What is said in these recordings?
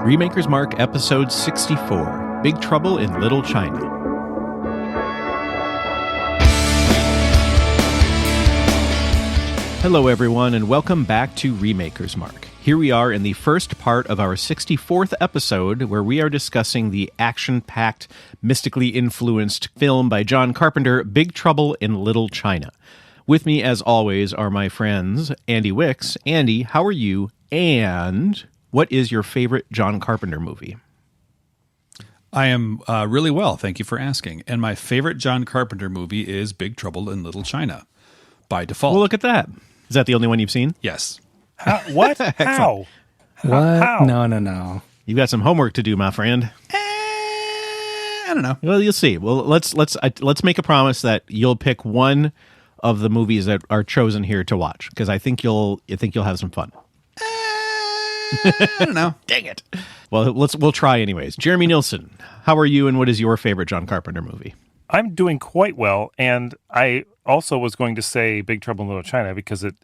Remakers Mark, episode 64, Big Trouble in Little China. Hello everyone, and welcome back to Remakers Mark. Here we are in the first part of our 64th episode, where we are discussing the action-packed, mystically influenced film by John Carpenter, Big Trouble in Little China. With me, as always, are my friends, Andy Wicks. Andy, how are you? And what is your favorite John Carpenter movie? I am really well, thank you for asking. And my favorite John Carpenter movie is Big Trouble in Little China, by default. Well, look at that. Is that the only one you've seen? Yes. What? How? What? How? No. You've got some homework to do, my friend. I don't know. Well, you'll see. Well, let's make a promise that you'll pick one of the movies that are chosen here to watch, because I think you'll have some fun. I don't know. Dang it. Well, we'll try anyways. Jeremy Nilsson, how are you, and what is your favorite John Carpenter movie? I'm doing quite well, and I also was going to say Big Trouble in Little China because it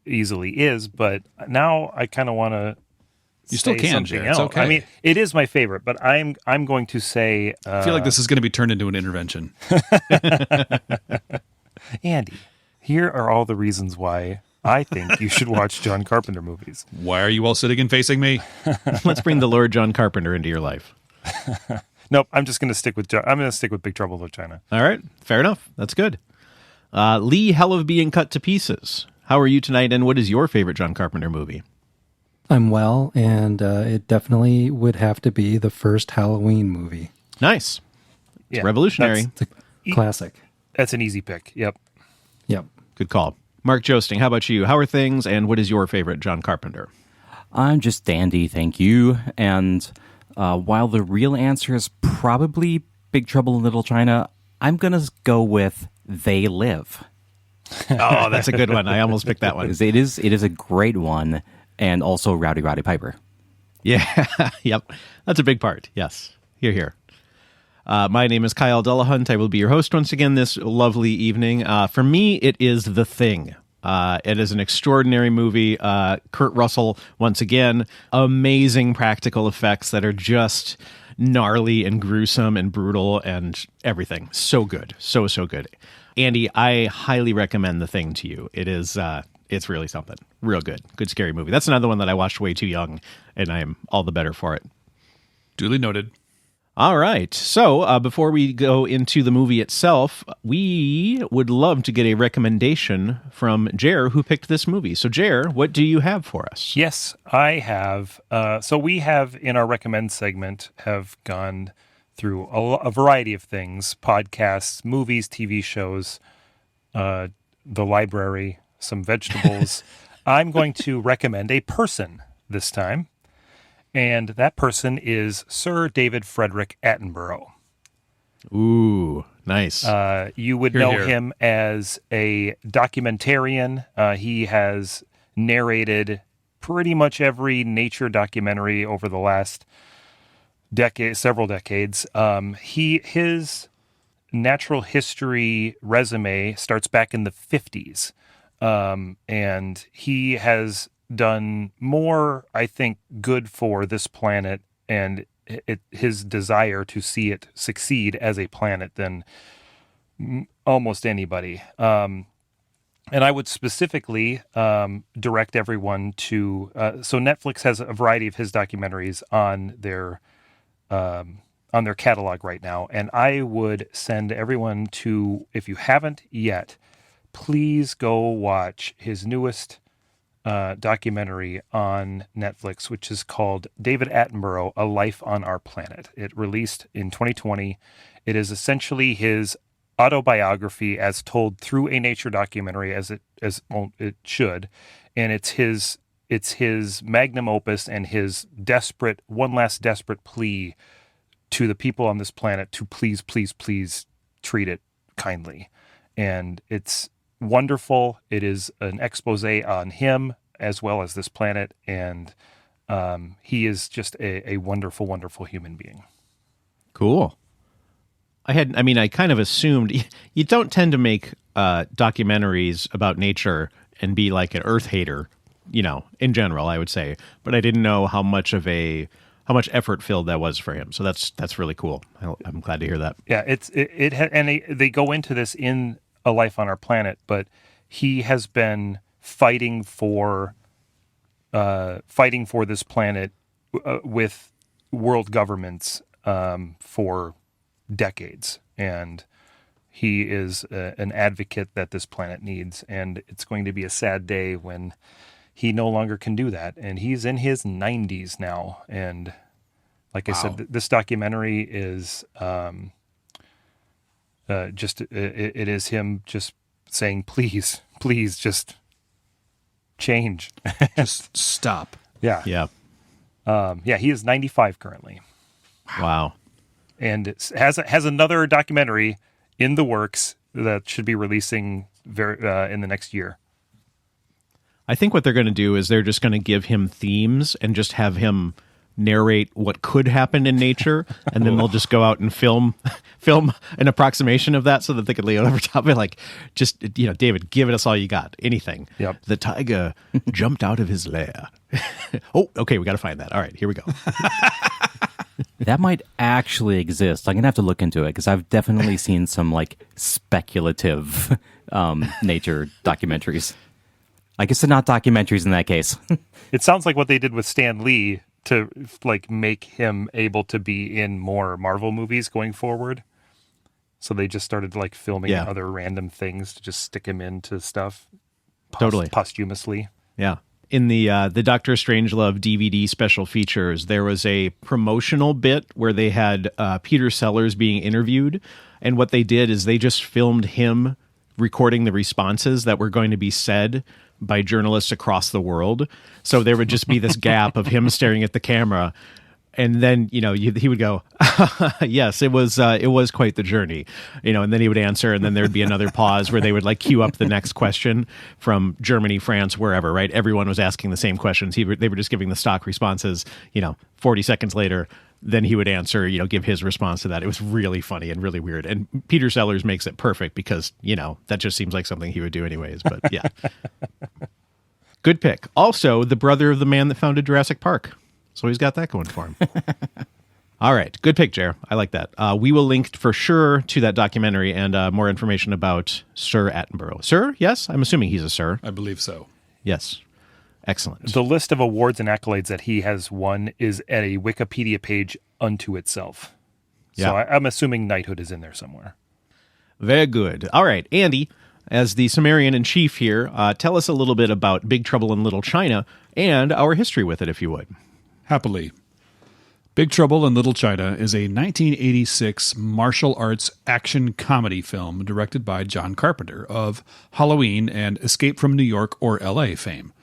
easily is, but now I kind of want to. You still can, something Jared. else. It's okay. I mean, it is my favorite, but I'm going to say. I feel like this is going to be turned into an intervention. Andy, here are all the reasons why I think you should watch John Carpenter movies. Why are you all sitting and facing me? Let's bring the Lord John Carpenter into your life. Nope, I'm just going to stick with. I'm going to stick with Big Trouble in Little China. All right, fair enough. That's good. Lee, hell of being cut to pieces. How are you tonight, and what is your favorite John Carpenter movie? I'm well, and it definitely would have to be the first Halloween movie. Nice. It's Yeah, revolutionary. It's a classic. That's an easy pick. Yep. Good call. Mark Joesting, how about you? How are things, and what is your favorite John Carpenter? I'm just dandy, thank you. And while the real answer is probably Big Trouble in Little China, I'm going to go with They Live. Oh, that's a good one. I almost picked that one. It is a great one, and also Rowdy Roddy Piper. Yeah, yep. That's a big part. Yes. Here. My name is Kyle Delahunt. I will be your host once again this lovely evening. For me, it is The Thing. It is an extraordinary movie. Kurt Russell, once again, amazing practical effects that are just gnarly and gruesome and brutal and everything. So good. So good. Andy, I highly recommend The Thing to you. It is, it's really something. Real good. Good scary movie. That's another one that I watched way too young, and I am all the better for it. Duly noted. All right. So before we go into the movie itself, we would love to get a recommendation from Jer, who picked this movie. So Jer, what do you have for us? Yes, I have. So we have, in our recommend segment, have gone through a variety of things: podcasts, movies, TV shows, the library, some vegetables. I'm going to recommend a person this time. And that person is Sir David Frederick Attenborough. Ooh, nice. You would know him as a documentarian. He has narrated pretty much every nature documentary over the last several decades. His natural history resume starts back in the 50s. And he has done more, I think, good for this planet and his desire to see it succeed as a planet than almost anybody. And I would specifically direct everyone to... so Netflix has a variety of his documentaries on their catalog right now, and I would send everyone to, if you haven't yet, please go watch his newest documentary on Netflix, which is called David Attenborough, A Life on Our Planet. It released in 2020. It is essentially his autobiography as told through a nature documentary, as it should, and it's his magnum opus and his one last desperate plea to the people on this planet to please treat it kindly. And it's wonderful. It is an expose on him as well as this planet, and he is just a wonderful, wonderful human being. Cool. I kind of assumed you don't tend to make documentaries about nature and be like an earth hater, in general, I would say. But I didn't know how much of a how much effort filled that was for him. So that's really cool. I'm glad to hear that. Yeah, and they go into this in A Life on Our Planet, but he has been fighting for this planet with world governments for decades, and he is an advocate that this planet needs, and it's going to be a sad day when he no longer can do that, and he's in his 90s now, and like I said, this documentary is it is him just saying, please just change. Just stop. Yeah. He is 95 currently. Wow. And it has another documentary in the works that should be releasing in the next year. I think what they're going to do is they're just going to give him themes and just have him narrate what could happen in nature, and then they'll just go out and film an approximation of that so that they could lay it over top of it. Like, just, David, give us all you got. Anything. Yep. The tiger jumped out of his lair. Oh, okay, we got to find that. All right, here we go. That might actually exist. I'm going to have to look into it because I've definitely seen some like speculative nature documentaries. I guess they're not documentaries in that case. It sounds like what they did with Stan Lee to like make him able to be in more Marvel movies going forward. So they just started like filming other random things to just stick him into stuff. Totally. Posthumously. Yeah. In the Doctor Strangelove DVD special features, there was a promotional bit where they had Peter Sellers being interviewed. And what they did is they just filmed him recording the responses that were going to be said by journalists across the world. So there would just be this gap of him staring at the camera. And then, he would go, yes, it was quite the journey, and then he would answer. And then there'd be another pause where they would like queue up the next question from Germany, France, wherever, right? Everyone was asking the same questions. They were just giving the stock responses, 40 seconds later, then he would answer, give his response to that. It was really funny and really weird. And Peter Sellers makes it perfect because, that just seems like something he would do anyways. But yeah. Good pick. Also, the brother of the man that founded Jurassic Park. So he's got that going for him. All right. Good pick, Jer. I like that. We will link for sure to that documentary and more information about Sir Attenborough. Sir? Yes? I'm assuming he's a sir. I believe so. Yes. Excellent. The list of awards and accolades that he has won is at a Wikipedia page unto itself. Yeah. So I'm assuming knighthood is in there somewhere. Very good. All right. Andy, as the Sumerian-in-Chief here, tell us a little bit about Big Trouble in Little China and our history with it, if you would. Happily. Big Trouble in Little China is a 1986 martial arts action comedy film directed by John Carpenter of Halloween and Escape from New York or L.A. fame,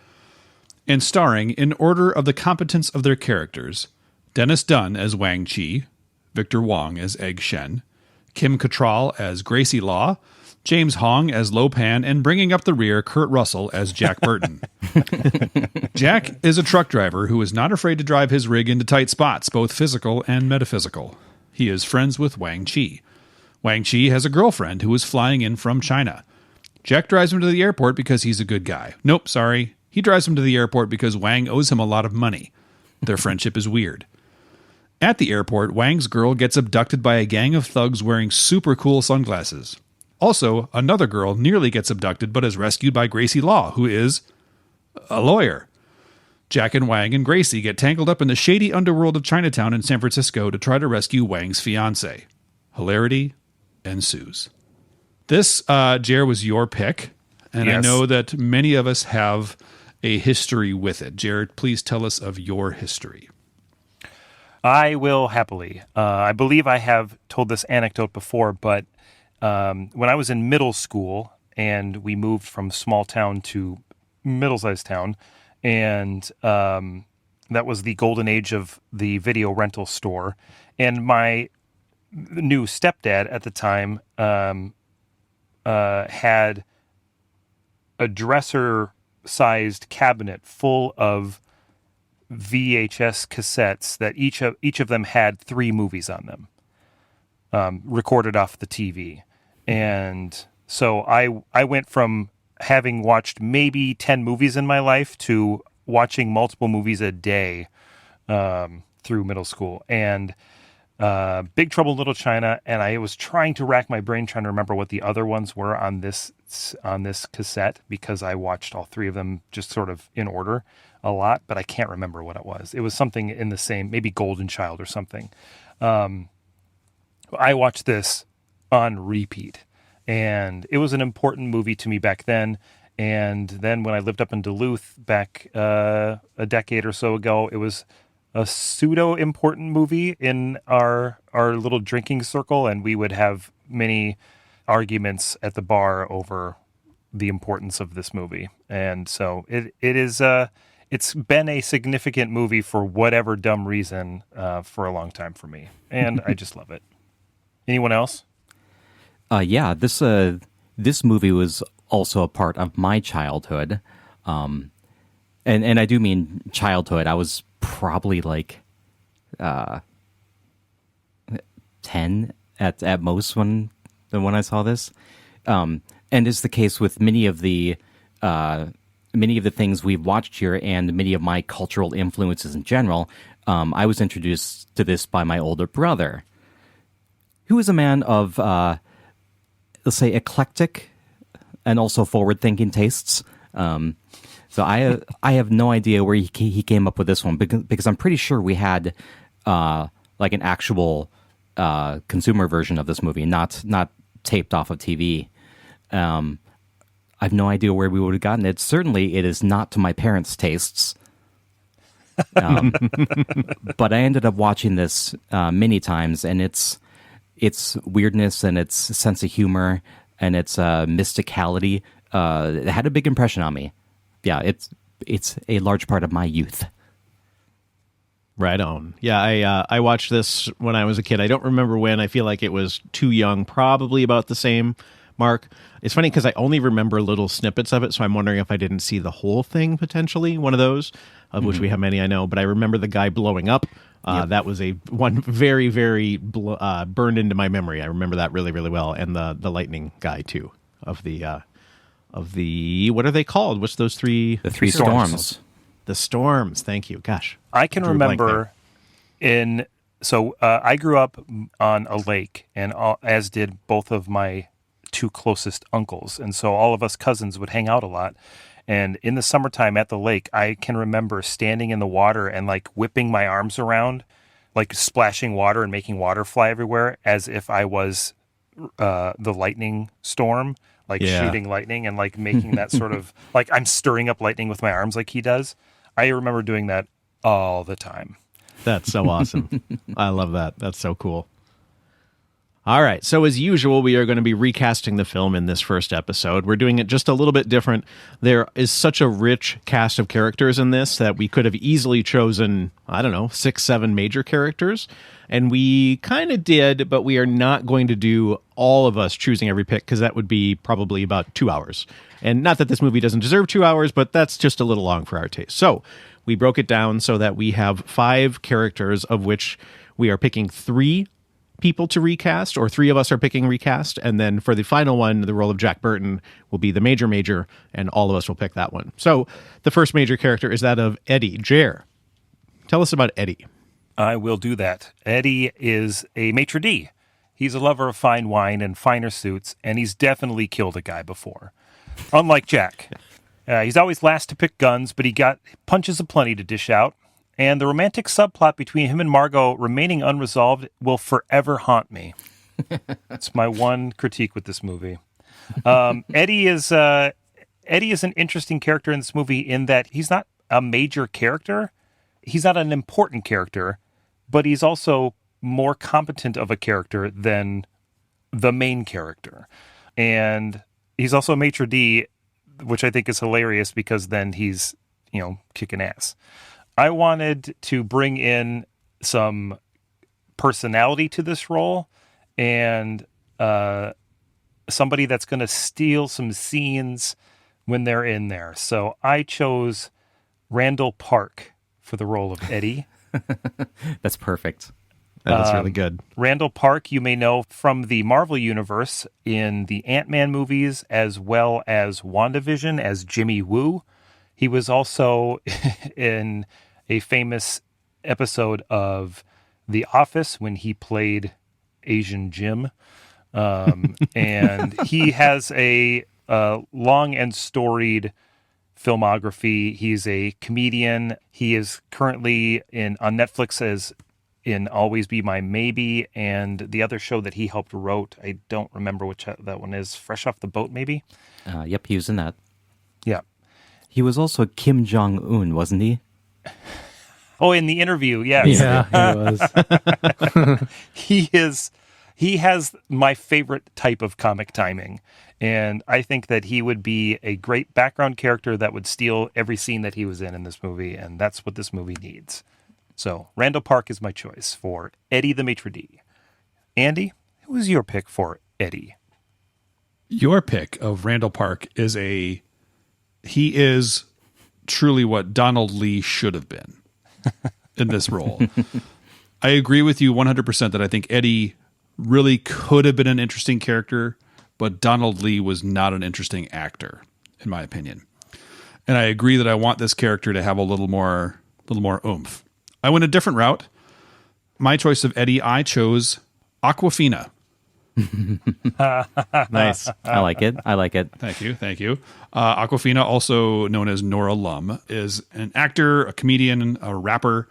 and starring, in order of the competence of their characters, Dennis Dunn as Wang Chi, Victor Wong as Egg Shen, Kim Cattrall as Gracie Law, James Hong as Lo Pan, and bringing up the rear, Kurt Russell as Jack Burton. Jack is a truck driver who is not afraid to drive his rig into tight spots, both physical and metaphysical. He is friends with Wang Chi. Wang Chi has a girlfriend who is flying in from China. Jack drives him to the airport because he's a good guy. Nope, sorry. He drives him to the airport because Wang owes him a lot of money. Their friendship is weird. At the airport, Wang's girl gets abducted by a gang of thugs wearing super cool sunglasses. Also, another girl nearly gets abducted but is rescued by Gracie Law, who is a lawyer. Jack and Wang and Gracie get tangled up in the shady underworld of Chinatown in San Francisco to try to rescue Wang's fiancée. Hilarity ensues. This, Jer, was your pick, and Yes. I know that many of us have a history with it. Jared, please tell us of your history. I will happily. I believe I have told this anecdote before, but when I was in middle school and we moved from small town to middle-sized town, and that was the golden age of the video rental store, and my new stepdad at the time had a dresser-sized cabinet full of VHS cassettes that each of them had 3 movies on them, recorded off the TV. And so I went from having watched maybe 10 movies in my life to watching multiple movies a day through middle school, and Big Trouble in Little China, and I was trying to rack my brain trying to remember what the other ones were on this cassette, because I watched all three of them just sort of in order a lot, but I can't remember what it was. It was something in the same, maybe Golden Child or something. I watched this on repeat, and it was an important movie to me back then. And then when I lived up in Duluth back a decade or so ago, it was a pseudo important movie in our little drinking circle, and we would have many arguments at the bar over the importance of this movie. And so it's been a significant movie for whatever dumb reason for a long time for me, and I just love it. Anyone else? Yeah, this movie was also a part of my childhood, and I do mean childhood. I was probably like 10 at most when I saw this, and it's the case with many of the things we've watched here, and many of my cultural influences in general. I was introduced to this by my older brother, who is a man of let's say eclectic and also forward-thinking tastes. So I have no idea where he came up with this one, because I'm pretty sure we had like an actual consumer version of this movie, not taped off of TV. I have no idea where we would have gotten it. Certainly, it is not to my parents' tastes. But I ended up watching this many times, and its weirdness and its sense of humor and its mysticality it had a big impression on me. Yeah, it's a large part of my youth. Right on. Yeah, I watched this when I was a kid. I don't remember when. I feel like it was too young, probably about the same mark. It's funny because I only remember little snippets of it, so I'm wondering if I didn't see the whole thing, potentially, one of those, of which we have many, I know. But I remember the guy blowing up. Yep. That was one very, very burned into my memory. I remember that really, really well. And the lightning guy, too, of the what are they called? What's those three? The three storms. The storms. Thank you. Gosh. I can remember I grew up on a lake, and as did both of my two closest uncles. And so all of us cousins would hang out a lot. And in the summertime at the lake, I can remember standing in the water and like whipping my arms around, like splashing water and making water fly everywhere, as if I was the lightning storm, like shooting lightning and like making that sort of like I'm stirring up lightning with my arms like he does. I remember doing that all the time. That's so awesome. I love that. That's so cool. All right. So as usual, we are going to be recasting the film in this first episode. We're doing it just a little bit different. There is such a rich cast of characters in this that we could have easily chosen, 6, 7 major characters. And we kind of did, but we are not going to do all of us choosing every pick, because that would be probably about 2 hours. And not that this movie doesn't deserve 2 hours, but that's just a little long for our taste. So we broke it down so that we have 5 characters, of which we are picking 3 people to recast, or 3 of us are picking recast, and then for the final one, the role of Jack Burton will be the major, and all of us will pick that one. So the first major character is that of Eddie. Jer, tell us about Eddie. I will do that. Eddie is a maitre d'. He's a lover of fine wine and finer suits, and he's definitely killed a guy before. Unlike Jack. He's always last to pick guns, but he got punches aplenty to dish out. And the romantic subplot between him and Margot remaining unresolved will forever haunt me. That's my one critique with this movie. Eddie is an interesting character in this movie in that he's not a major character. He's not an important character, but he's also more competent of a character than the main character. And he's also a maitre d', which I think is hilarious, because then he's, kicking ass. I wanted to bring in some personality to this role, and somebody that's going to steal some scenes when they're in there. So I chose Randall Park for the role of Eddie. That's perfect. That's really good. Randall Park, you may know from the Marvel Universe in the Ant-Man movies, as well as WandaVision as Jimmy Woo. He was also in a famous episode of The Office when he played Asian Jim. And he has a long and storied filmography. He's a comedian. He is currently on Netflix as in Always Be My Maybe, and the other show that he helped wrote, I don't remember which that one is, Fresh Off the Boat, maybe? Yep, he was in that. Yeah. He was also Kim Jong-un, wasn't he? Oh, in The Interview, yes. Yeah, he was. He has my favorite type of comic timing, and I think that he would be a great background character that would steal every scene that he was in this movie, and that's what this movie needs. So, Randall Park is my choice for Eddie the Maitre d'. Andy, who is your pick for Eddie? Your pick of Randall Park is he is truly what Donald Lee should have been in this role. I agree with you 100% that I think Eddie really could have been an interesting character, but Donald Lee was not an interesting actor, in my opinion. And I agree that I want this character to have a little more oomph. I went a different route. My choice of Eddie, I chose Awkwafina. Nice. I like it. Thank you. Awkwafina, also known as Nora Lum, is an actor, a comedian, a rapper.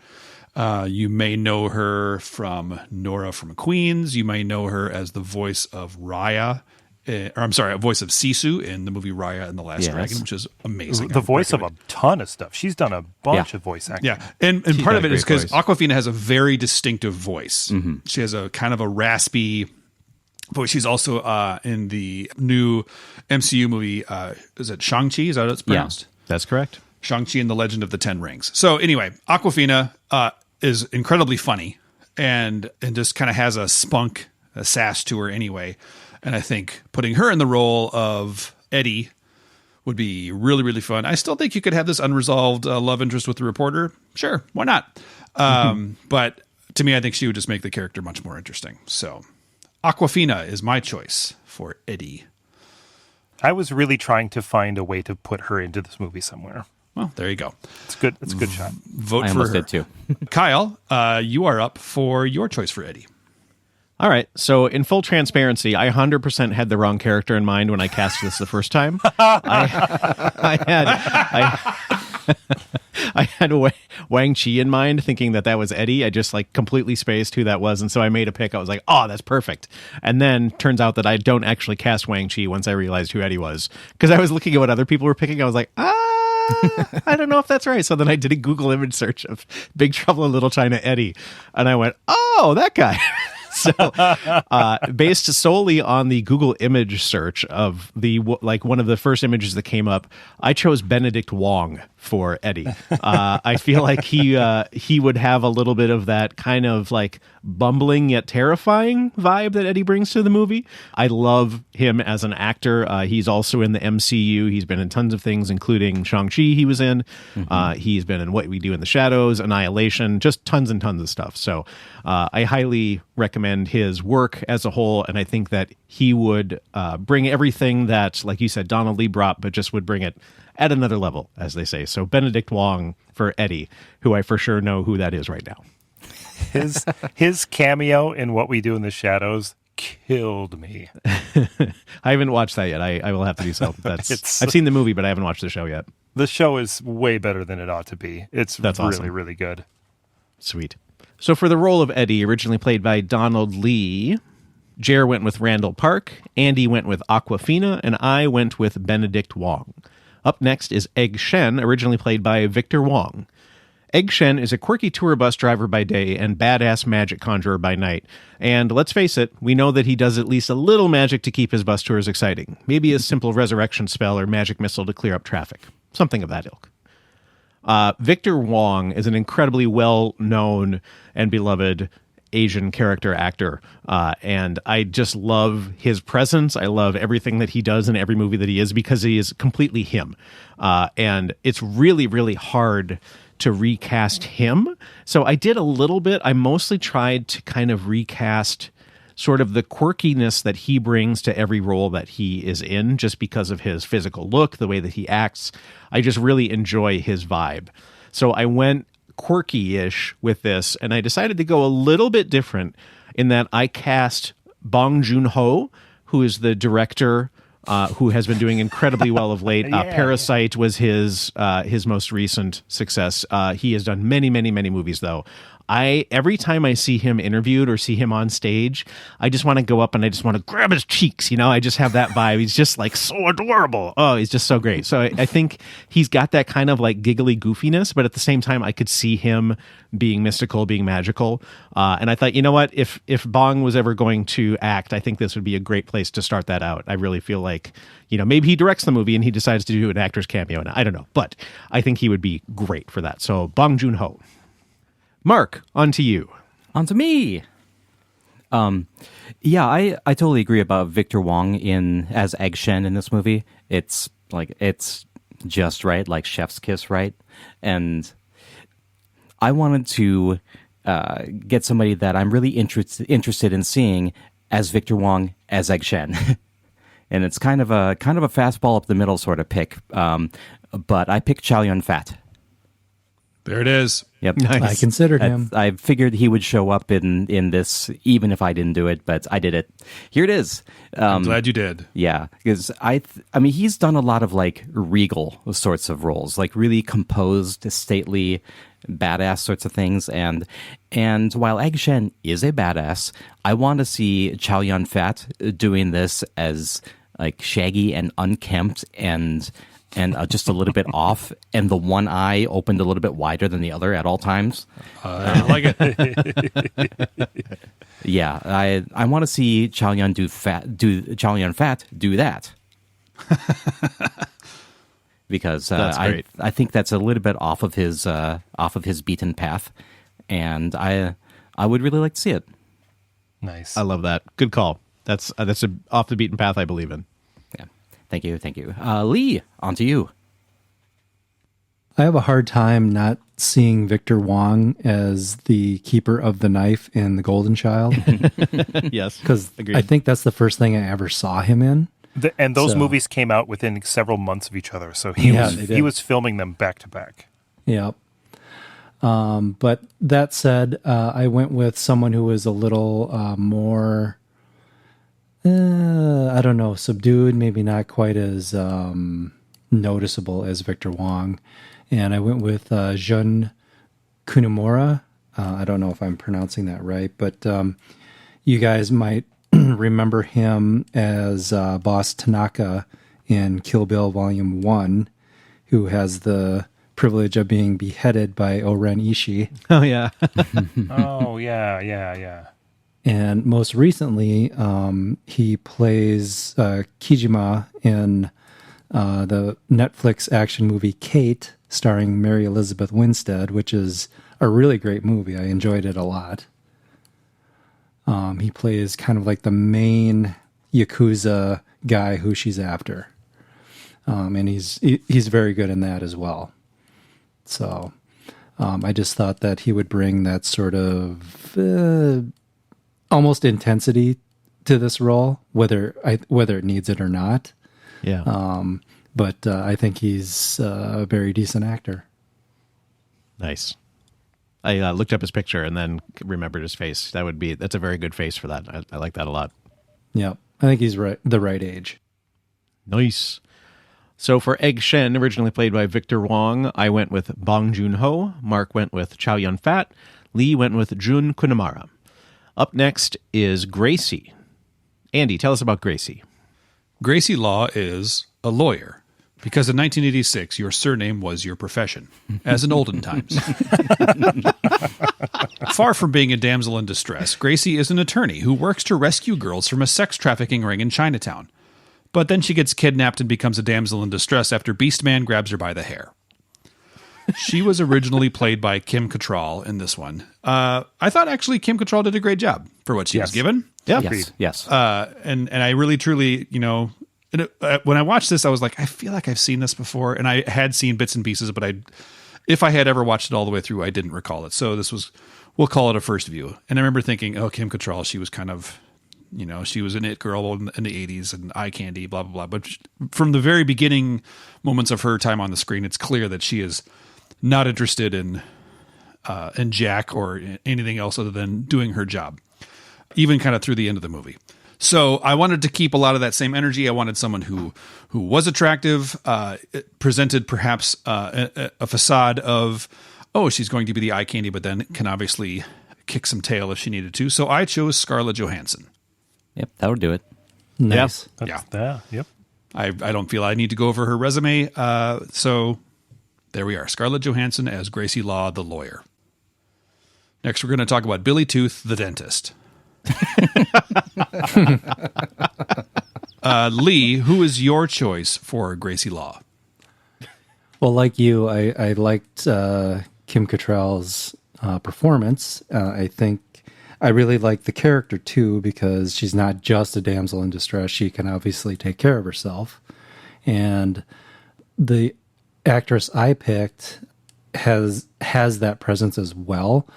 You may know her from Nora from Queens. You may know her as the voice of Raya, a voice of Sisu in the movie Raya and the Last Dragon, which is amazing. The voice of a ton of stuff. She's done a bunch of voice acting. Yeah, and part of it is because Awkwafina has a very distinctive voice. Mm-hmm. She has a kind of a raspy voice. She's also in the new MCU movie. Is it Shang-Chi? Is that what it's pronounced? Yeah, that's correct. Shang-Chi and the Legend of the Ten Rings. So anyway, Awkwafina is incredibly funny and just kind of has a spunk, a sass to her anyway. And I think putting her in the role of Eddie would be really, really fun. I still think you could have this unresolved love interest with the reporter. Sure, why not? But to me, I think she would just make the character much more interesting. So Awkwafina is my choice for Eddie. I was really trying to find a way to put her into this movie somewhere. Well, there you go. It's good. It's a good shot. Vote I for almost her. did too. Kyle, you are up for your choice for Eddie. All right. So, in full transparency, I 100% had the wrong character in mind when I cast this the first time. I had Wang Chi in mind, thinking that was Eddie. I just completely spaced who that was, and so I made a pick. I was like, "Oh, that's perfect." And then turns out that I don't actually cast Wang Chi once I realized who Eddie was, because I was looking at what other people were picking. I was like, I don't know if that's right. So then I did a Google image search of Big Trouble in Little China Eddie, and I went, "Oh, that guy." So, based solely on the Google image search of one of the first images that came up, I chose Benedict Wong for Eddie. I feel like he would have a little bit of that kind of bumbling yet terrifying vibe that Eddie brings to the movie. I love him as an actor. He's also in the MCU. He's been in tons of things, including Shang-Chi he was in. Mm-hmm. He's been in What We Do in the Shadows, Annihilation, just tons and tons of stuff. So I highly recommend his work as a whole, and I think that he would bring everything that, like you said, Donald Lee brought, but just would bring it at another level, as they say. So Benedict Wong for Eddie, who I for sure know who that is right now. His cameo in What We Do in the Shadows killed me. I haven't watched that yet. I will have to do so. I've seen the movie, but I haven't watched the show yet. The show is way better than it ought to be. That's really, awesome. Really good. Sweet. So for the role of Eddie, originally played by Donald Lee, Jer went with Randall Park, Andy went with Awkwafina, and I went with Benedict Wong. Up next is Egg Shen, originally played by Victor Wong. Egg Shen is a quirky tour bus driver by day and badass magic conjurer by night. And let's face it, we know that he does at least a little magic to keep his bus tours exciting. Maybe a simple resurrection spell or magic missile to clear up traffic. Something of that ilk. Victor Wong is an incredibly well-known and beloved Asian character actor, and I just love his presence. I love everything that he does in every movie that he is, because he is completely him, and it's really, really hard to recast him. So I did a little bit. I mostly tried to kind of recast sort of the quirkiness that he brings to every role that he is in, just because of his physical look, the way that he acts. I just really enjoy his vibe. So I went quirky-ish with this, and I decided to go a little bit different in that I cast Bong Joon-ho, who is the director who has been doing incredibly well of late. Parasite was his most recent success. He has done many, many, many movies, though. Every time I see him interviewed or see him on stage, I just want to go up and I just want to grab his cheeks. I just have that vibe. He's just like so adorable. Oh, he's just so great. So I think he's got that kind of like giggly goofiness, but at the same time, I could see him being mystical, being magical. And I thought, you know what? If Bong was ever going to act, I think this would be a great place to start that out. I really feel like, maybe he directs the movie and he decides to do an actor's cameo. And I don't know, but I think he would be great for that. So Bong Joon-ho. Mark, on to you. On to me. Yeah, I totally agree about Victor Wong as Egg Shen in this movie. It's just right, like chef's kiss, right? And I wanted to get somebody that I'm really interested in seeing as Victor Wong as Egg Shen. And it's kind of a fastball up the middle sort of pick. But I picked Chow Yun-fat. There it is. Yep. Nice. I considered him. I figured he would show up in this, even if I didn't do it, but I did it. Here it is. I'm glad you did. Yeah, because I mean, he's done a lot of like regal sorts of roles, like really composed, stately, badass sorts of things. And while Egg Shen is a badass, I want to see Chow Yun-fat doing this as like shaggy and unkempt and just a little bit off, and the one eye opened a little bit wider than the other at all times. I like it. Yeah, I want to see Chow Yun-fat do that. Because That's great. I think that's a little bit off of his beaten path, and I would really like to see it. Nice. I love that. Good call. That's a off the beaten path I believe in. Yeah, thank you. Lee, on to you. I have a hard time not seeing Victor Wong as the keeper of the knife in The Golden Child, Yes, because I think that's the first thing I ever saw him in. And those So- movies came out within several months of each other, so Yeah, they did. he was filming them back to back. Yep. But that said, I went with someone who was a little more, I don't know, subdued, maybe not quite as noticeable as Victor Wong. And I went with Jun Kunimura. I don't know if I'm pronouncing that right, but you guys might remember him as Boss Tanaka in Kill Bill Volume 1, who has the privilege of being beheaded by Oren Ishii. Oh yeah. Oh, yeah. And most recently, he plays Kijima in the Netflix action movie Kate, starring Mary Elizabeth Winstead, which is a really great movie. I enjoyed it a lot. He plays kind of like the main Yakuza guy who she's after. And he's very good in that as well. So I just thought that he would bring that sort of almost intensity to this role, whether it needs it or not. Yeah. But I think he's a very decent actor. Nice. I looked up his picture and then remembered his face. That's a very good face for that. I like that a lot. Yep. I think he's the right age. Nice. So for Egg Shen, originally played by Victor Wong, I went with Bong Joon-ho. Mark went with Chow Yun-fat. Lee went with Jun Kunimura. Up next is Gracie. Andy, tell us about Gracie. Gracie Law is a lawyer, because in 1986, your surname was your profession, as in olden times. Far from being a damsel in distress, Gracie is an attorney who works to rescue girls from a sex trafficking ring in Chinatown. But then she gets kidnapped and becomes a damsel in distress after Beastman grabs her by the hair. She was originally played by Kim Cattrall in this one. I thought actually Kim Cattrall did a great job for what she was given. Yeah. Yes. And I really, truly, when I watched this, I was like, I feel like I've seen this before. And I had seen bits and pieces, but if I had ever watched it all the way through, I didn't recall it. So we'll call it a first view. And I remember thinking, oh, Kim Cattrall, she was kind of, she was an it girl in the 80s and eye candy, blah, blah, blah. But from the very beginning moments of her time on the screen, it's clear that she is not interested in Jack or anything else other than doing her job, even kind of through the end of the movie. So I wanted to keep a lot of that same energy. I wanted someone who was attractive, presented perhaps a facade of, oh, she's going to be the eye candy, but then can obviously kick some tail if she needed to. So I chose Scarlett Johansson. Yep, that would do it. Nice. Yep. I don't feel I need to go over her resume. So there we are. Scarlett Johansson as Gracie Law, the lawyer. Next, we're going to talk about Billy Tooth, the dentist. Lee, who is your choice for Gracie Law? Well, like you, I liked Kim Cattrall's performance. I think I really like the character too, because she's not just a damsel in distress. She can obviously take care of herself. And the actress I picked has that presence as well.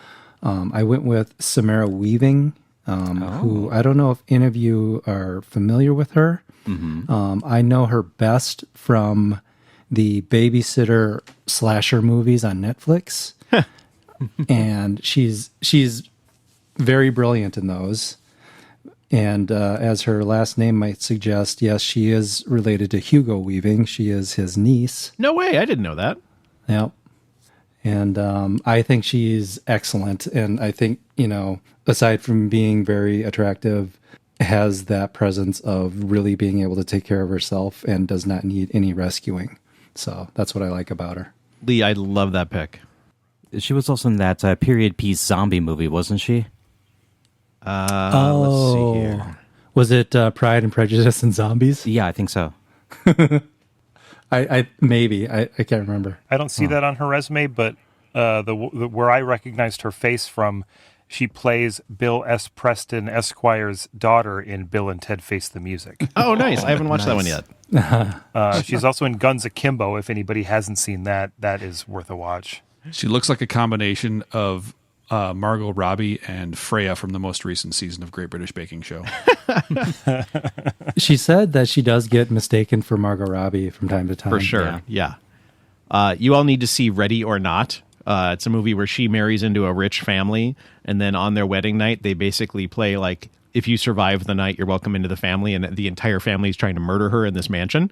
I went with Samara Weaving, who I don't know if any of you are familiar with her. Mm-hmm. I know her best from the babysitter slasher movies on Netflix. And she's very brilliant in those. And as her last name might suggest, yes, she is related to Hugo Weaving. She is his niece. No way. I didn't know that. Yep. And I think she's excellent. And I think, aside from being very attractive, has that presence of really being able to take care of herself and does not need any rescuing. So that's what I like about her. Lee, I love that pick. She was also in that period piece zombie movie, wasn't she? Let's see here. Was it Pride and Prejudice and Zombies? Yeah, I think so. I maybe. I can't remember. I don't see that on her resume, but the where I recognized her face from, she plays Bill S. Preston Esquire's daughter in Bill and Ted Face the Music. Oh, nice. I haven't watched that one yet. She's also in Guns Akimbo. If anybody hasn't seen that, that is worth a watch. She looks like a combination of Margot Robbie and Freya from the most recent season of Great British Baking Show. She said that she does get mistaken for Margot Robbie from time to time. For sure, yeah. You all need to see Ready or Not. It's a movie where she marries into a rich family, and then on their wedding night, they basically play like, if you survive the night, you're welcome into the family, and the entire family is trying to murder her in this mansion.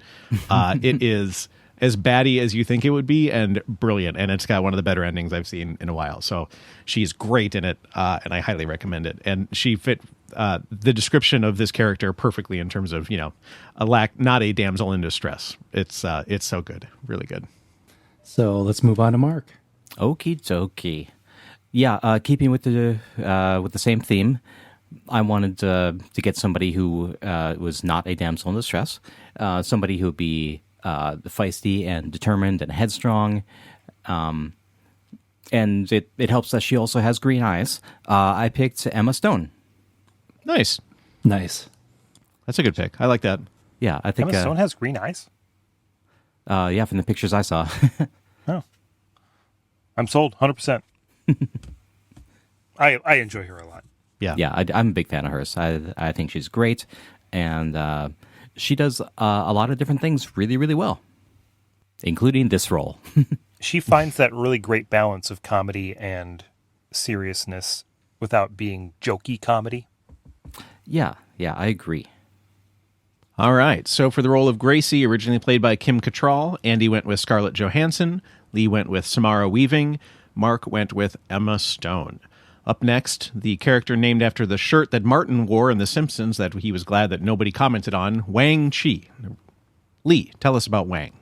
It is as batty as you think it would be, and brilliant, and it's got one of the better endings I've seen in a while. So she's great in it, and I highly recommend it. And she fit the description of this character perfectly in terms of, not a damsel in distress. It's so good, really good. So let's move on to Mark. Okie dokie. Yeah, keeping with the same theme, I wanted to get somebody who was not a damsel in distress, somebody who would be feisty and determined and headstrong, and it helps that she also has green eyes. I picked Emma Stone. Nice. That's a good pick. I like that. Yeah, I think Emma Stone has green eyes. Yeah, from the pictures I saw. Oh, I'm sold 100%. I enjoy her a lot. Yeah, I'm a big fan of hers. I think she's great, and she does a lot of different things really, really well, including this role. She finds that really great balance of comedy and seriousness without being jokey comedy. Yeah, I agree. All right, so for the role of Gracie, originally played by Kim Cattrall, Andy went with Scarlett Johansson, Lee went with Samara Weaving, Mark went with Emma Stone. Up next, the character named after the shirt that Martin wore in The Simpsons that he was glad that nobody commented on, Wang Chi. Lee, tell us about Wang.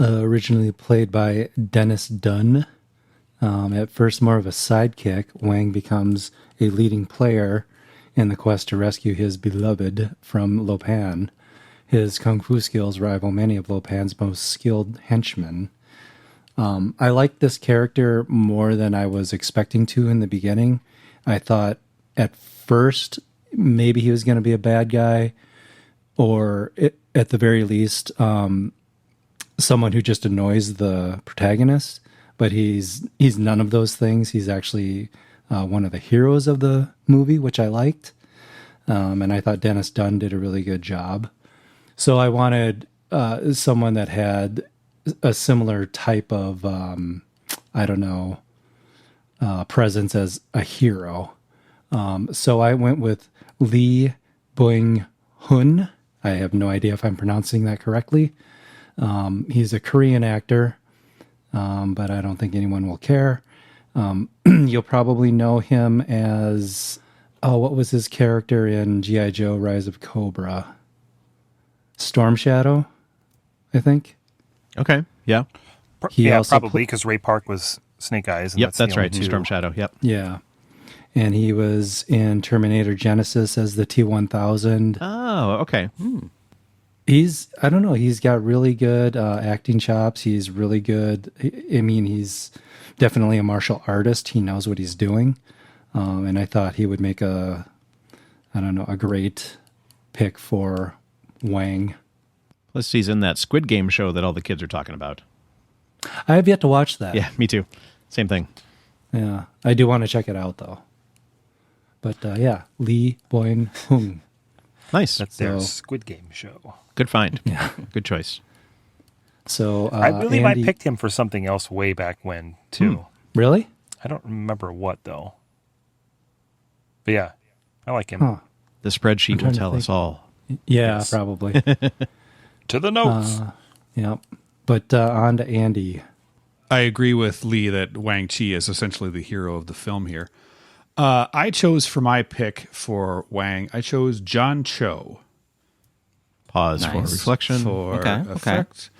Originally played by Dennis Dunn. At first more of a sidekick, Wang becomes a leading player in the quest to rescue his beloved from Lo Pan. His kung fu skills rival many of Lo Pan's most skilled henchmen. I liked this character more than I was expecting to in the beginning. I thought at first maybe he was going to be a bad guy, or at the very least someone who just annoys the protagonist. But he's none of those things. He's actually one of the heroes of the movie, which I liked. And I thought Dennis Dunn did a really good job. So I wanted someone that had a similar type of, presence as a hero. So I went with Lee Byung-hun. I have no idea if I'm pronouncing that correctly. He's a Korean actor, but I don't think anyone will care. You'll probably know him as, what was his character in G.I. Joe Rise of Cobra? Storm Shadow, I think. Okay. Yeah. He yeah, also probably because Ray Park was Snake Eyes. And Yep. That's the only right. two. Storm Shadow. Yep. Yeah. And he was in Terminator Genesis as the T-1000. Oh, okay. I don't know, he's got really good acting chops. He's really good. I mean, he's definitely a martial artist. He knows what he's doing. And I thought he would make a great pick for Wang. Plus, he's in that Squid Game show that all the kids are talking about. I have yet to watch that. Yeah, me too. Same thing. Yeah. I do want to check it out, though. But yeah, Lee Byung-hun. Nice. That's their So- Squid Game show. Good find. Yeah. Good choice. So I believe Andy, I picked him for something else way back when, too. Really? I don't remember what, though. But yeah, I like him. Huh. The spreadsheet will trying to tell us think. all. Yeah, Yes. probably. To the notes. Yeah. But on to Andy. I agree with Lee that Wang Chi is essentially the hero of the film here. I chose for my pick for Wang, I chose John Cho Pause for Nice. reflection. for Okay, effect.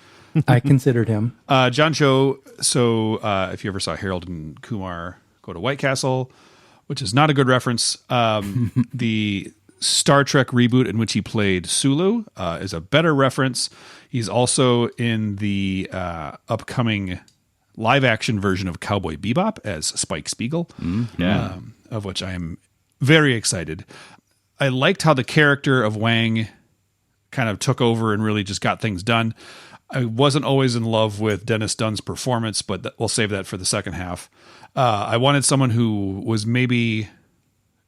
I considered him. John Cho, so if you ever saw Harold and Kumar Go to White Castle, which is not a good reference, the Star Trek reboot in which he played Sulu is a better reference. He's also in the upcoming live-action version of Cowboy Bebop as Spike Spiegel, of which I am very excited. I liked how the character of Wang kind of took over and really just got things done. I wasn't always in love with Dennis Dunn's performance, but we'll save that for the second half. I wanted someone who was maybe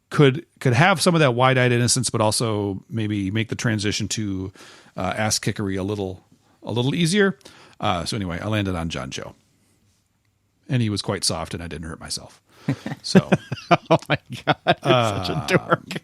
could have some of that wide-eyed innocence, but also maybe make the transition to ass kickery a little easier. So anyway, I landed on John Cho, and he was quite soft, and I didn't hurt myself. So, Oh my God, you're such a dork.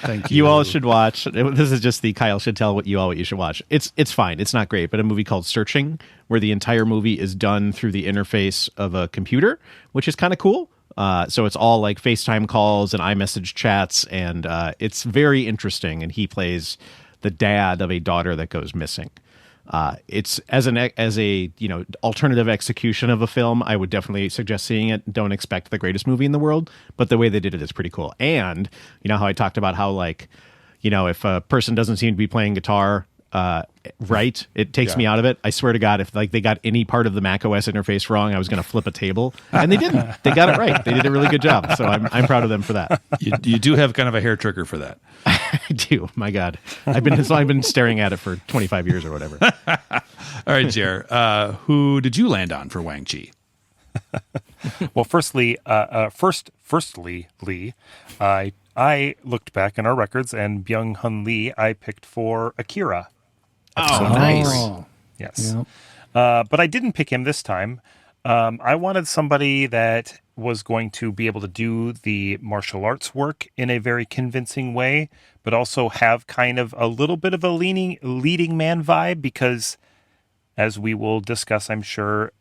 thank you. You all should watch. This is just the Kyle should tell you all what you should watch. It's fine. It's not great, but a movie called Searching, where the entire movie is done through the interface of a computer, which is kind of cool. So it's all like FaceTime calls and iMessage chats, and it's very interesting. And he plays the dad of a daughter that goes missing. It's as a alternative execution of a film, I would definitely suggest seeing it. Don't expect the greatest movie in the world, but the way they did it is pretty cool. And you know how I talked about how if a person doesn't seem to be playing guitar right, it takes me out of it. I swear to God, if they got any part of the macOS interface wrong, I was going to flip a table, and they didn't. They got it right. They did a really good job. So I'm proud of them for that. You do have kind of a hair trigger for that. I do. My God, I've been staring at it for 25 years or whatever. All right, Jer, who did you land on for Wang Chi? Well, firstly, Lee, I looked back in our records, and Byung-hun Lee I picked for Akira. Oh, nice. Oh, Yes. yeah. But I didn't pick him this time. I wanted somebody that was going to be able to do the martial arts work in a very convincing way, but also have kind of a little bit of a leading man vibe, because as we will discuss, I'm sure,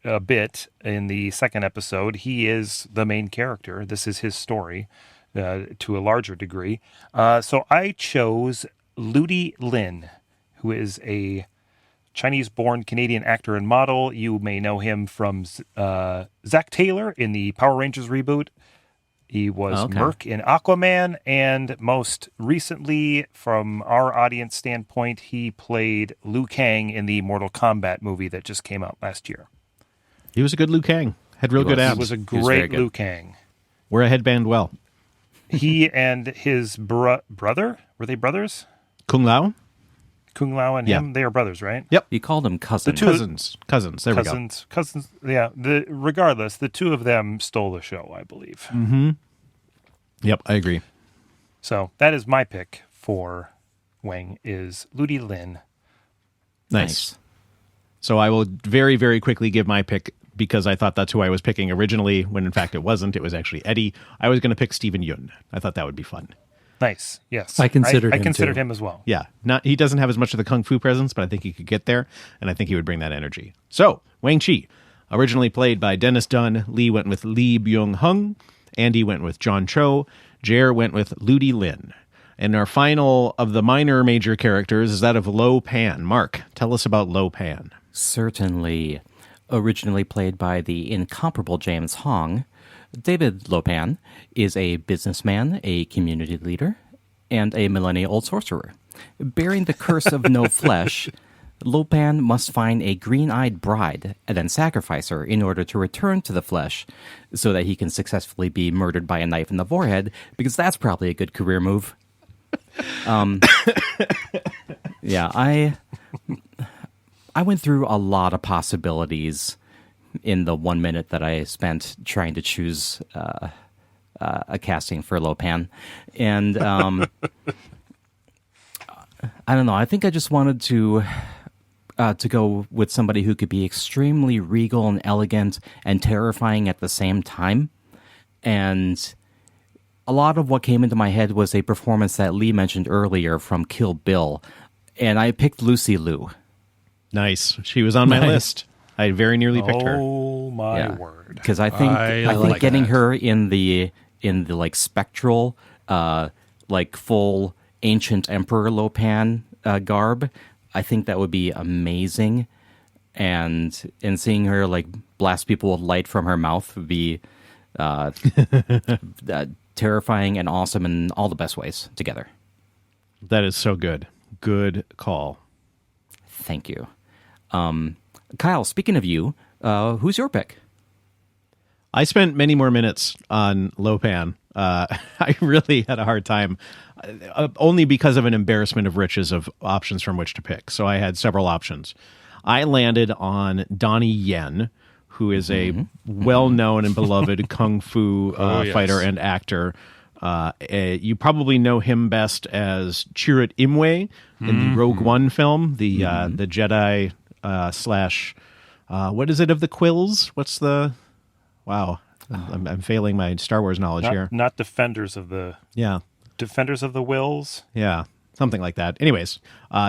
a bit in the second episode, he is the main character. This is his story to a larger degree. So I chose Ludi Lin, who is a Chinese-born Canadian actor and model. You may know him from Zach Taylor in the Power Rangers reboot. He was Merc in Aquaman, and most recently, from our audience standpoint, he played Liu Kang in the Mortal Kombat movie that just came out last year. He was a good Liu Kang. Had real good He abs. was a very great good. Liu Kang. Wear a headband well. He and his brother, were they brothers? Kung Lao? Kung Lao and him, they are brothers, right? Yep. You called him cousin. Cousins. There we go. Cousins. Yeah. Regardless, the two of them stole the show, I believe. Yep, I agree. So that is my pick for Wang, is Ludi Lin. Nice. So I will very, very quickly give my pick because I thought that's who I was picking originally, when in fact it wasn't. It was actually Eddie. I was going to pick Stephen Yun. I thought that would be fun. Nice. Yes. I considered I him considered too. him as well. Yeah, he doesn't have as much of the kung fu presence, but I think he could get there, and I think he would bring that energy. So, Wang Chi, originally played by Dennis Dunn. Lee went with Lee Byung-hung. Andy went with John Cho. Jer went with Ludi Lin. And our final of the minor major characters is that of Lo Pan. Mark, tell us about Lo Pan. Certainly. Originally played by the incomparable James Hong, David Lo Pan is a businessman, a community leader, and a millennia-old sorcerer. Bearing the curse of no flesh, Lo Pan must find a green-eyed bride and then sacrifice her in order to return to the flesh so that he can successfully be murdered by a knife in the forehead, because that's probably a good career move. Yeah, I went through a lot of possibilities in the 1 minute that I spent trying to choose a casting for Lo Pan. And I don't know, I think I just wanted to go with somebody who could be extremely regal and elegant and terrifying at the same time. And a lot of what came into my head was a performance that Lee mentioned earlier from Kill Bill. And I picked Lucy Liu. Nice. She was on my list. I very nearly picked her. Oh my word! Because I think like getting that. her in the like spectral, like full ancient emperor Lo Pan garb, I think that would be amazing. And seeing her like blast people with light from her mouth would be terrifying and awesome in all the best ways together. That is so good. Good call. Thank you. Kyle, speaking of you, who's your pick? I spent many more minutes on Lo Pan. I really had a hard time, only because of an embarrassment of riches of options from which to pick. So I had several options. I landed on Donnie Yen, who is a well-known and beloved kung fu yes. fighter and actor. You probably know him best as Chirrut Imwe in the Rogue One film, the Jedi slash what is it of the quills? What's the I'm failing my Star Wars knowledge here. Not Defenders of the Wills. Yeah, something like that. Anyways,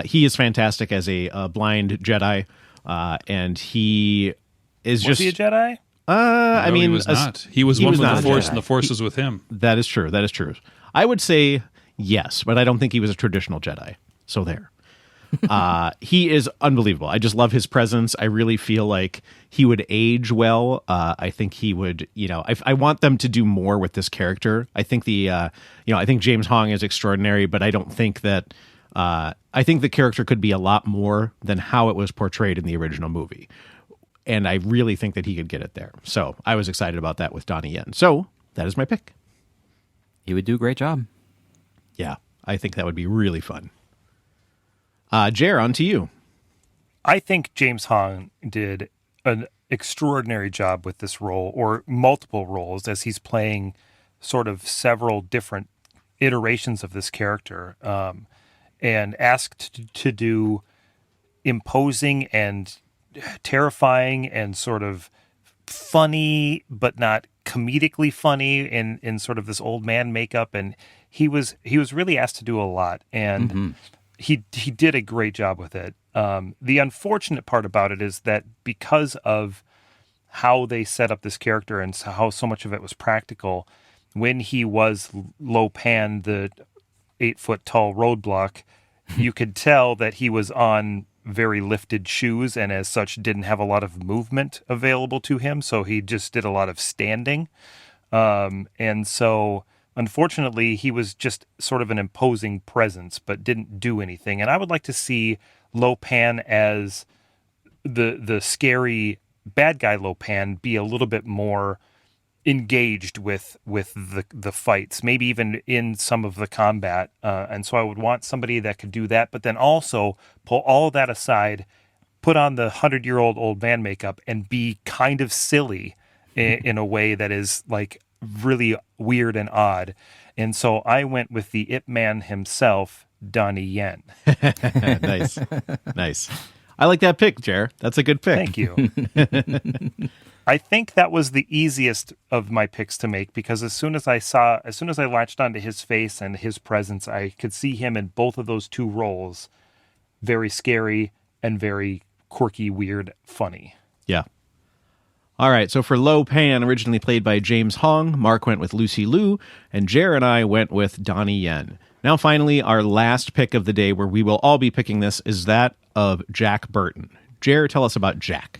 he is fantastic as a blind Jedi, and he is Was he a Jedi? I No, mean, he was not. He was one with not the a Force, Jedi. and the Force was with him. That is true. That is true. I would say yes, but I don't think he was a traditional Jedi. So there. He is unbelievable. I just love his presence. I really feel like he would age well. I think he would, I want them to do more with this character. I think I think James Hong is extraordinary, but I don't think that, I think the character could be a lot more than how it was portrayed in the original movie. And I really think that he could get it there. So I was excited about that with Donnie Yen. So that is my pick. He would do a great job. Yeah, I think that would be really fun. Jer, on to you. I think James Hong did an extraordinary job with this role, or multiple roles, as he's playing sort of several different iterations of this character, and asked to do imposing and terrifying and sort of funny, but not comedically funny in sort of this old man makeup. And he was really asked to do a lot, and he did a great job with it. The unfortunate part about it is that because of how they set up this character and how so much of it was practical, when he was Lo Pan, the 8-foot tall roadblock, you could tell that he was on very lifted shoes, and as such didn't have a lot of movement available to him. So he just did a lot of standing. And so unfortunately, he was just sort of an imposing presence, but didn't do anything. And I would like to see Lo Pan as the scary bad guy Lo Pan be a little bit more engaged with the fights, maybe even in some of the combat. And so I would want somebody that could do that, but then also pull all of that aside, put on the 100-year-old old man makeup, and be kind of silly in a way that is like really weird and odd. And so I went with the Ip Man himself, Donnie Yen. Nice. I like that pick, Jer. That's a good pick. Thank you. I think that was the easiest of my picks to make, because as soon as I latched onto his face and his presence, I could see him in both of those two roles, very scary and very quirky, weird, funny. Yeah. All right, so for Lo Pan, originally played by James Hong, Mark went with Lucy Liu, and Jer and I went with Donnie Yen. Now, finally, our last pick of the day, where we will all be picking this, is that of Jack Burton. Jer, tell us about Jack.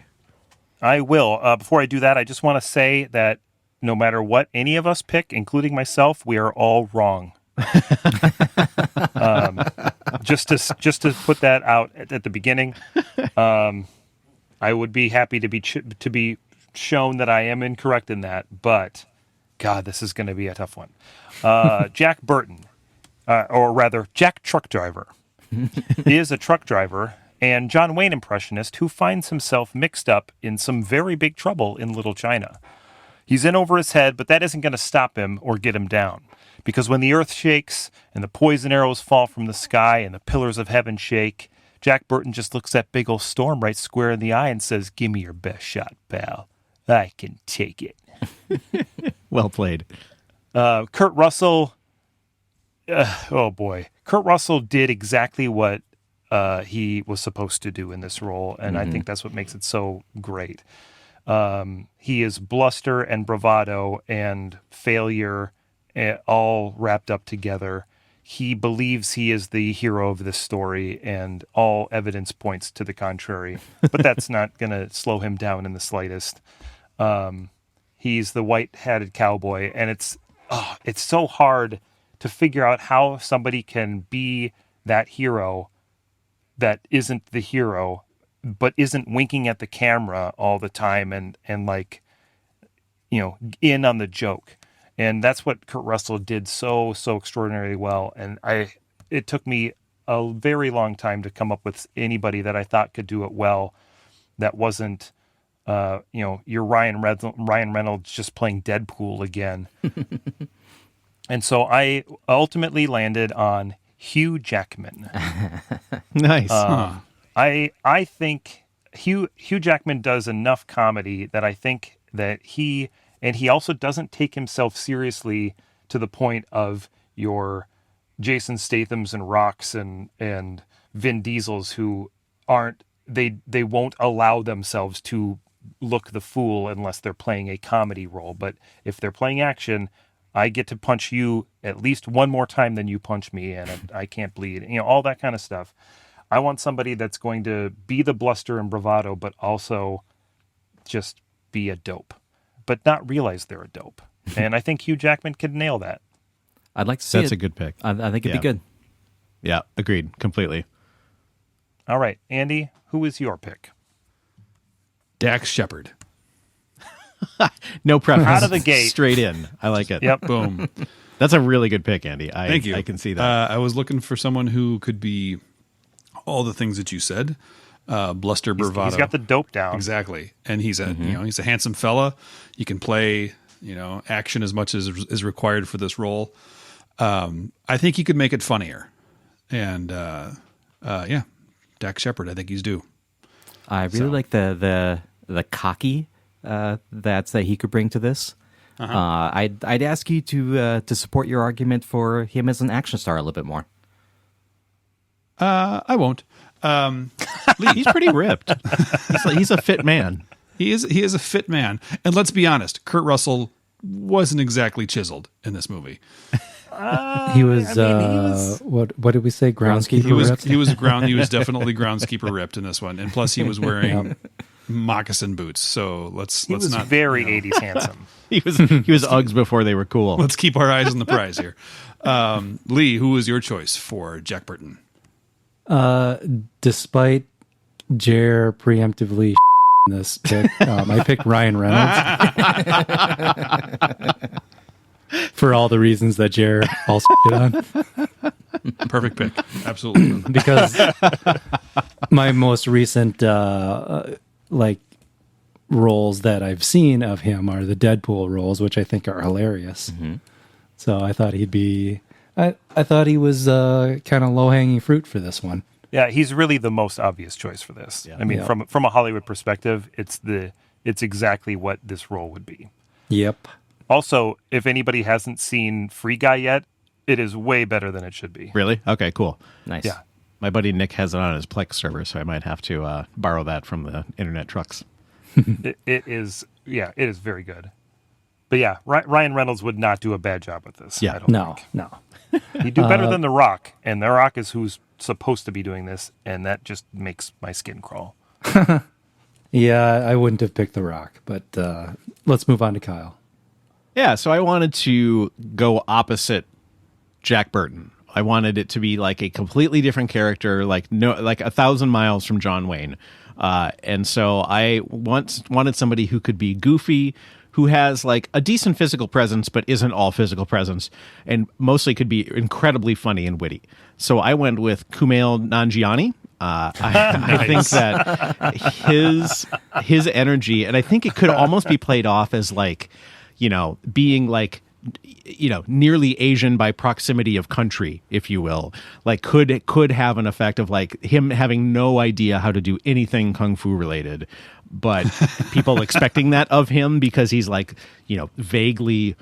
I will. Before I do that, I just want to say that no matter what any of us pick, including myself, we are all wrong. Just to put that out at the beginning, I would be happy to be shown that I am incorrect in that. But God, this is going to be a tough one. Jack Burton, or rather, Jack Truck Driver, is a truck driver and John Wayne impressionist who finds himself mixed up in some very big trouble in Little China. He's in over his head, but that isn't going to stop him or get him down. Because when the earth shakes and the poison arrows fall from the sky and the pillars of heaven shake, Jack Burton just looks that big old storm right square in the eye and says, "Give me your best shot, pal. I can take it." Well played. Kurt Russell, oh boy. Kurt Russell did exactly what he was supposed to do in this role, and I think that's what makes it so great. He is bluster and bravado and failure all wrapped up together. He believes he is the hero of this story, and all evidence points to the contrary. But that's not going to slow him down in the slightest. He's the white-hatted cowboy, and it's so hard to figure out how somebody can be that hero that isn't the hero, but isn't winking at the camera all the time and like, in on the joke. And that's what Kurt Russell did so extraordinarily well. And it took me a very long time to come up with anybody that I thought could do it well. That wasn't, your Ryan Reynolds just playing Deadpool again. And so I ultimately landed on Hugh Jackman. Nice. I think Hugh Jackman does enough comedy that I think that he also doesn't take himself seriously to the point of your Jason Stathams and Rocks and Vin Diesels, who they won't allow themselves to look the fool unless they're playing a comedy role. But if they're playing action, I get to punch you at least one more time than you punch me, and I can't bleed. All that kind of stuff. I want somebody that's going to be the bluster and bravado, but also just be a dope, but not realize they're a dope. And I think Hugh Jackman could nail that. I'd like to see That's it. a good pick. I think it'd be good. Yeah, agreed. Completely. All right, Andy, who is your pick? Dax Shepard. No preface. Out of the gate. Straight in. I like it. Yep. Boom. That's a really good pick, Andy. Thank you. I can see that. I was looking for someone who could be all the things that you said. Bluster, bravado. He's got the dope down. Exactly. And he's he's a handsome fella. He can play, action as much as is required for this role. I think he could make it funnier. And Dax Shepard, I think he's due. I really like the cocky that he could bring to this. I'd ask you to support your argument for him as an action star a little bit more. I won't. He's pretty ripped. He's a fit man. He is a fit man. And let's be honest, Kurt Russell wasn't exactly chiseled in this movie. He was, what did we say? Groundskeeper ripped? He was definitely groundskeeper ripped in this one. And plus he was wearing moccasin boots. So let's He was not very 80s handsome. He was Uggs before they were cool. Let's keep our eyes on the prize here. Lee, who was your choice for Jack Burton? Despite Jer preemptively this pick, I picked Ryan Reynolds for all the reasons that Jer also did on. Perfect pick. Absolutely. Because my most recent roles that I've seen of him are the Deadpool roles, which I think are hilarious. Mm-hmm. So I thought he'd be. I thought he was kind of low-hanging fruit for this one. Yeah, he's really the most obvious choice for this. Yeah. I mean, from a Hollywood perspective, it's the it's exactly what this role would be. Yep. Also, if anybody hasn't seen Free Guy yet, it is way better than it should be. Really? Okay, cool. Nice. Yeah. My buddy Nick has it on his Plex server, so I might have to borrow that from the internet trucks. It is very good. But yeah, Ryan Reynolds would not do a bad job with this. Yeah. I don't No, think. no. He'd do better than The Rock, and The Rock is who's supposed to be doing this, and that just makes my skin crawl. Yeah, I wouldn't have picked The Rock, but let's move on to Kyle. Yeah, so I wanted to go opposite Jack Burton. I wanted it to be like a completely different character, like 1,000 miles from John Wayne. And so I wanted somebody who could be goofy, who has like a decent physical presence, but isn't all physical presence, and mostly could be incredibly funny and witty. So I went with Kumail Nanjiani. I think that his energy, and I think it could almost be played off as like, being like, nearly Asian by proximity of country, if you will, like could have an effect of like him having no idea how to do anything kung fu related, but people expecting that of him because he's like, vaguely,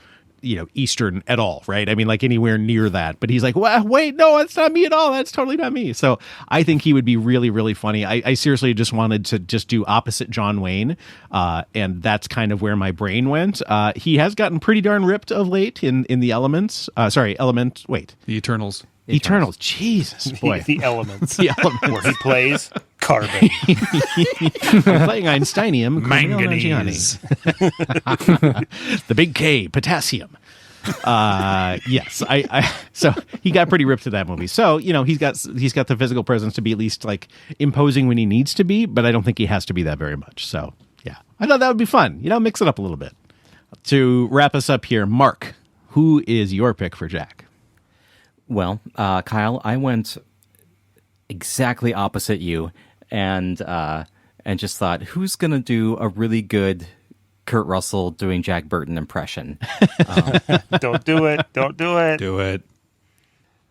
Eastern at all, right? I mean, like anywhere near that, but he's like, well, wait, no, that's not me at all. That's totally not me. So I think he would be really, really funny. I seriously just wanted to just do opposite John Wayne. And that's kind of where my brain went. He has gotten pretty darn ripped of late in the Elements. The Eternals. Eternals. Jesus, boy. The Elements. The Elements. Where he plays carbon. I'm playing Einsteinium. Manganese. The big K, potassium. Yes, so he got pretty ripped to that movie. So he's got the physical presence to be at least like imposing when he needs to be, but I don't think he has to be that very much. So yeah, I thought that would be fun. Mix it up a little bit. To wrap us up here, Mark, who is your pick for Jack? Well, Kyle, I went exactly opposite you, and just thought, who's gonna do a really good Kurt Russell doing Jack Burton impression? Don't do it. Don't do it. Do it.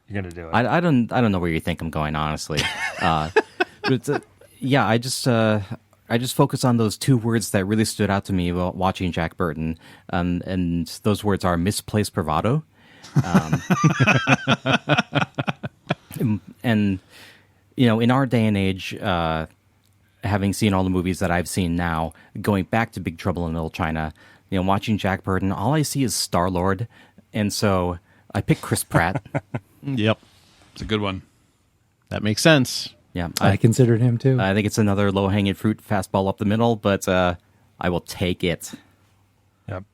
You're gonna do it. I don't know where you think I'm going, honestly. But yeah, I just focus on those two words that really stood out to me while watching Jack Burton, and those words are misplaced bravado. And in our day and age, having seen all the movies that I've seen now, going back to Big Trouble in Little China, watching Jack Burton, all I see is Star-Lord, and so I picked Chris Pratt. Yep, It's a good one. that makes sense. Yeah, I considered him too. I think it's another low-hanging fruit fastball up the middle, but I will take it. Yep.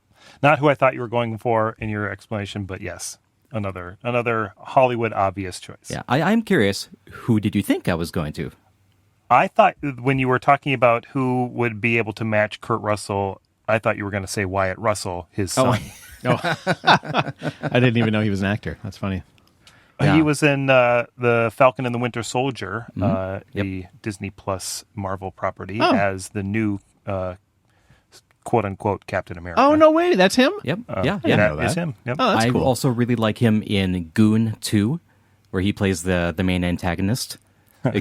Not who I thought you were going for in your explanation, but yes, another Hollywood obvious choice. Yeah, I'm curious, who did you think I was going to? I thought when you were talking about who would be able to match Kurt Russell, I thought you were going to say Wyatt Russell, his son. I didn't even know he was an actor. That's funny. Yeah. He was in the Falcon and the Winter Soldier, Yep. the Disney Plus Marvel property, as the new quote-unquote Captain America. Oh, no way. That's him? Yep, yeah. know That is that. him. Yep. Oh, that's I cool. also really like him in Goon 2, where he plays the main antagonist.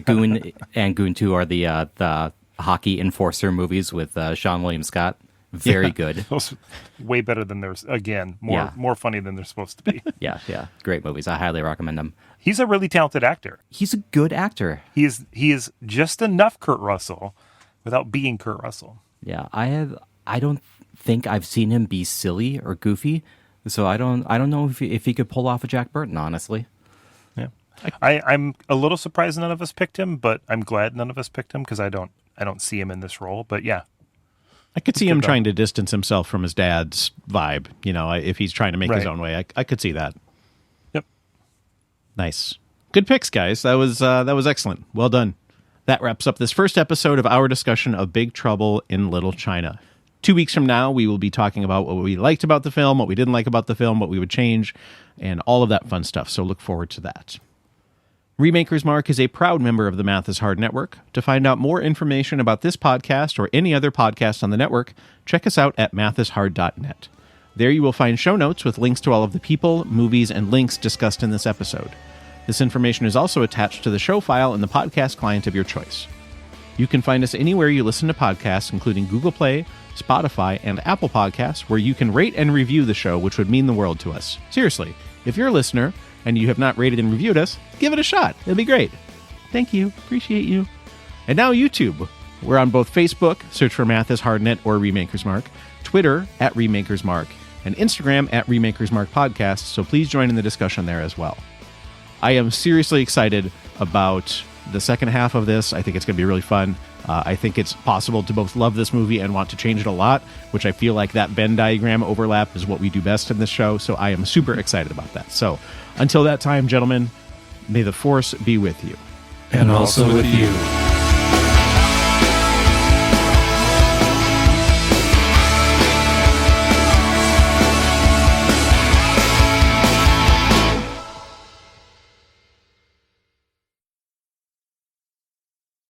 Goon and Goon 2 are the hockey enforcer movies with Sean William Scott. Very good. Those way better than there's again more funny than they're supposed to be. Yeah. Great movies. I highly recommend them. He's a really talented actor. He's a good actor. He is just enough Kurt Russell without being Kurt Russell. Yeah, I don't think I've seen him be silly or goofy, so I don't know if he could pull off a Jack Burton, honestly. Yeah, I'm a little surprised none of us picked him, but I'm glad none of us picked him because I don't see him in this role. But yeah, I could see him trying to distance himself from his dad's vibe. If he's trying to make his own way, I could see that. Yep. Nice. Good picks, guys. That was excellent. Well done. That wraps up this first episode of our discussion of Big Trouble in Little China. 2 weeks from now, we will be talking about what we liked about the film, what we didn't like about the film, what we would change, and all of that fun stuff. So look forward to that. Remakers Mark is a proud member of the Math is Hard Network. To find out more information about this podcast or any other podcast on the network, check us out at mathishard.net. There you will find show notes with links to all of the people, movies, and links discussed in this episode. This information is also attached to the show file in the podcast client of your choice. You can find us anywhere you listen to podcasts, including Google Play, Spotify, and Apple Podcasts, where you can rate and review the show, which would mean the world to us. Seriously, if you're a listener and you have not rated and reviewed us, give it a shot. It'll be great. Thank you. Appreciate you. And now YouTube. We're on both Facebook, search for Math is Hardnet or Remakers Mark, Twitter at Remakers Mark, and Instagram at Remakers Mark Podcast, so please join in the discussion there as well. I am seriously excited about the second half of this. I think it's going to be really fun. I think it's possible to both love this movie and want to change it a lot, which I feel like that Venn diagram overlap is what we do best in this show, so I am super excited about that. So until that time, gentlemen, may the Force be with you. And also with you.